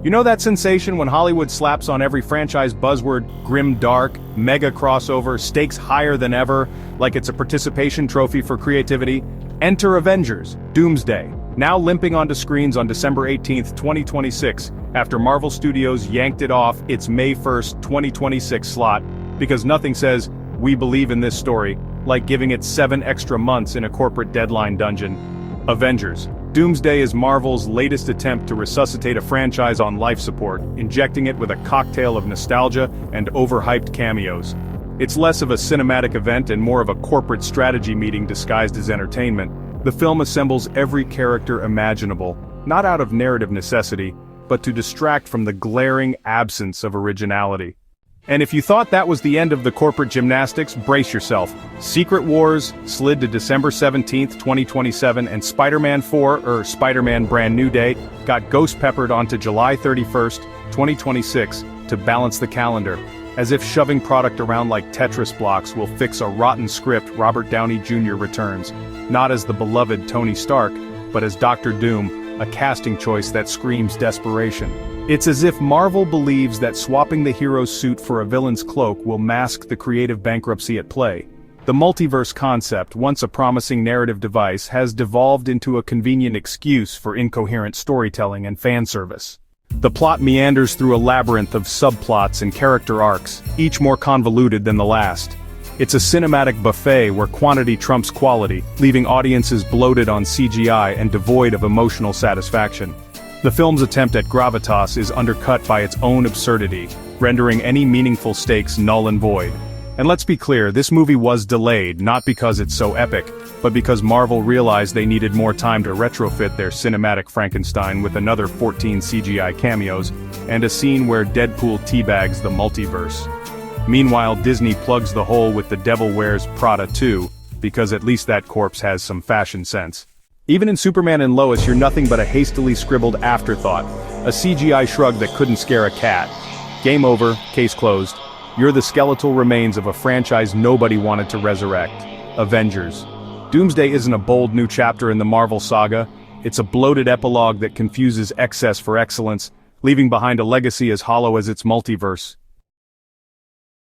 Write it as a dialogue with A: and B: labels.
A: You know that sensation when Hollywood slaps on every franchise buzzword, grim dark, mega crossover, stakes higher than ever, like it's a participation trophy for creativity? Enter Avengers, Doomsday, now limping onto screens on December 18, 2026, after Marvel Studios yanked it off its May 1, 2026 slot, because nothing says, "We believe in this story," like giving it 7 extra months in a corporate deadline dungeon. Avengers. Doomsday is Marvel's latest attempt to resuscitate a franchise on life support, injecting it with a cocktail of nostalgia and overhyped cameos. It's less of a cinematic event and more of a corporate strategy meeting disguised as entertainment. The film assembles every character imaginable, not out of narrative necessity, but to distract from the glaring absence of originality. And if you thought that was the end of the corporate gymnastics, brace yourself. Secret Wars slid to December 17, 2027, and Spider-Man 4, Spider-Man Brand New Day, got ghost-peppered onto July 31, 2026, to balance the calendar. As if shoving product around like Tetris blocks will fix a rotten script, Robert Downey Jr. returns, not as the beloved Tony Stark, but as Dr. Doom, a casting choice that screams desperation. It's as if Marvel believes that swapping the hero's suit for a villain's cloak will mask the creative bankruptcy at play. The multiverse concept, once a promising narrative device, has devolved into a convenient excuse for incoherent storytelling and fan service. The plot meanders through a labyrinth of subplots and character arcs, each more convoluted than the last. It's a cinematic buffet where quantity trumps quality, leaving audiences bloated on CGI and devoid of emotional satisfaction. The film's attempt at gravitas is undercut by its own absurdity, rendering any meaningful stakes null and void. And let's be clear, this movie was delayed not because it's so epic, but because Marvel realized they needed more time to retrofit their cinematic Frankenstein with another 14 CGI cameos, and a scene where Deadpool teabags the multiverse. Meanwhile, Disney plugs the hole with The Devil Wears Prada 2, because at least that corpse has some fashion sense. Even in Superman and Lois, you're nothing but a hastily scribbled afterthought, a CGI shrug that couldn't scare a cat. Game over, case closed. You're the skeletal remains of a franchise nobody wanted to resurrect. Avengers. Doomsday isn't a bold new chapter in the Marvel saga, it's a bloated epilogue that confuses excess for excellence, leaving behind a legacy as hollow as its multiverse.